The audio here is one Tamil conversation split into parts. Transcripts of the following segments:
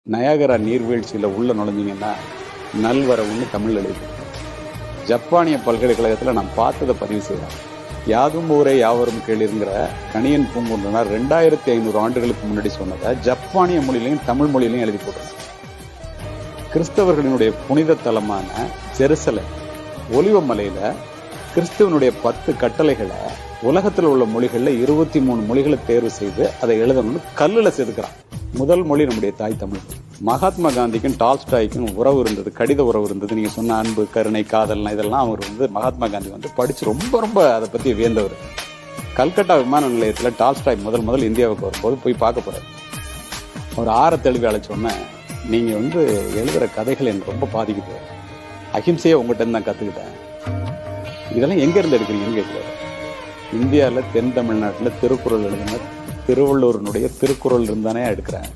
நயாகரா நீர்வீழ்ச்சியில் உள்ள நுழைஞ்சிங்கன்னா நல்வரவுன்னு தமிழ் எழுதி. ஜப்பானிய பல்கலைக்கழகத்தில் நான் பார்த்ததை பதிவு செய்கிறேன். யாதும் ஊரே யாவரும் கேளுங்கிற கணியன் பூங்குன்றனார் 2500 ஆண்டுகளுக்கு முன்னாடி சொன்னதை ஜப்பானிய மொழியிலையும் தமிழ் மொழியிலையும் எழுதி போட்டாங்க. கிறிஸ்தவர்களினுடைய புனித தலமான ஜெருசலேம் ஒலிவமலையில கிறிஸ்துவனுடைய 10 கட்டளைகளை உலகத்தில் உள்ள மொழிகள்ல 23 மொழிகளை தேர்வு செய்து அதை எழுதணும்னு கல்லுல செதுக்கிறான். முதல் மொழி நம்முடைய தாய் தமிழ். மகாத்மா காந்திக்கும் டால்ஸ்டாய்க்கும் உறவு இருந்தது, கடித உறவு இருந்தது. நீங்க சொன்ன அன்பு, கருணை, காதல்னா இதெல்லாம் அவர் மகாத்மா காந்தி படிச்சு ரொம்ப அதை பத்தி வியந்தவர். கல்கட்டா விமான நிலையத்தில் டால்ஸ்டாய் முதல் இந்தியாவுக்கு வரும்போது போய் பார்க்க போறாரு. அவர் ஆற தெளிவு அழைச்சோன்னே, நீங்க எழுதுற கதைகள் எனக்கு ரொம்ப பாதிக்குது, அஹிம்சையை உங்ககிட்ட இருந்து நான் கத்துக்கிட்டேன், இதெல்லாம் எங்க இருந்து எடுக்கிறீங்கன்னு கேட்கிறாரு. இந்தியாவில் தென் தமிழ்நாட்டில் திருக்குறள் எழுதின திருவள்ளூரினுடைய திருக்குறள் இருந்தானே எடுக்கிறேன்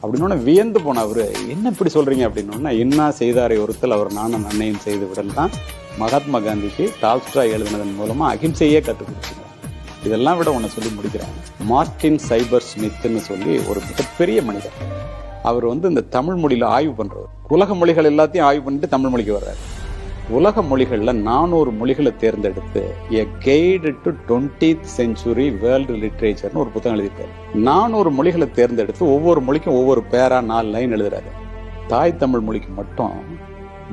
அப்படின்னு வியந்து போன அவரு, என்ன இப்படி சொல்றீங்க அப்படின்னா, இன்னா செய்தாரை ஒருத்தல் அவர் நானும் நன்னையும் செய்து விடல் தான் மகாத்மா காந்திக்கு டால்ஸ்டாய் எழுதினதன் மூலமா அஹிம்சையே கற்றுக் கொடுத்துங்க. இதெல்லாம் விட உன்னை சொல்லி முடிக்கிறாங்க. மார்டின் சைபர் ஸ்மித்ன்னு சொல்லி ஒரு மிகப்பெரிய மனிதர். அவர் இந்த தமிழ் மொழியில ஆய்வு பண்றவர். உலக மொழிகள் எல்லாத்தையும் ஆய்வு பண்ணிட்டு தமிழ் மொழிக்கு வர்றாரு. உலக மொழிகள்ல 400 மொழிகளை தேர்ந்தெடுத்து A Guide to 20th Century World Literature ஒரு புத்தகம் எழுதியிருக்காரு. 400 மொழிகளை தேர்ந்தெடுத்து ஒவ்வொரு மொழிக்கும் ஒவ்வொரு பேரா 4 லைன் எழுதுறாரு. தாய் தமிழ் மொழிக்கு மட்டும்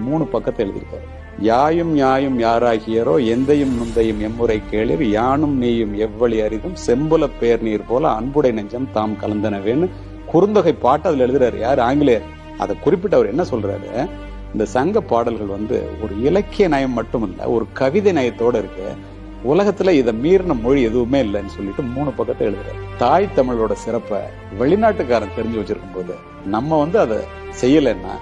3 பக்கத்தை எழுதியிருக்காரு. யாயும் யாயும் யாராகியரோ எந்தையும் நுந்தையும் எம்முறை கேளிர் யானும் நீயும் எவ்வளி அரிதும் செம்புல பேர் நீர் போல அன்புடை நெஞ்சம் தாம் கலந்தனவேன்னு குறுந்தொகை பாட்டு அதுல எழுதுறாரு. யார்? ஆங்கிலேயர். அதை குறிப்பிட்டு அவர் என்ன சொல்றாரு, இந்த சங்க பாடல்கள் ஒரு இலக்கிய நயம் மட்டும் இல்ல, ஒரு கவிதை நயத்தோட இருக்கு, உலகத்துல இதை மீறின மொழி எதுவுமே இல்லைன்னு சொல்லிட்டு 3 பக்கத்தை எழுதுறாரு. தாய் தமிழோட சிறப்பை வெளிநாட்டுக்காரன் தெரிஞ்சு வச்சிருக்கும் போது நம்ம அதை செய்யலைன்னா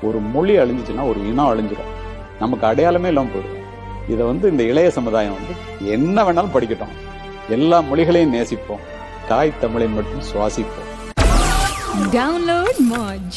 ஒரு மொழி அழிஞ்சிச்சுன்னா ஒரு இனம் அழிஞ்சிடும், நமக்கு அடையாளமே இல்லாம போயிடும். இதை இந்த இளைய சமுதாயம் என்ன வேணாலும் படிக்கட்டும், எல்லா மொழிகளையும் நேசிப்போம், தாய் தமிழை மட்டும் சுவாசிப்போம். Download Moj.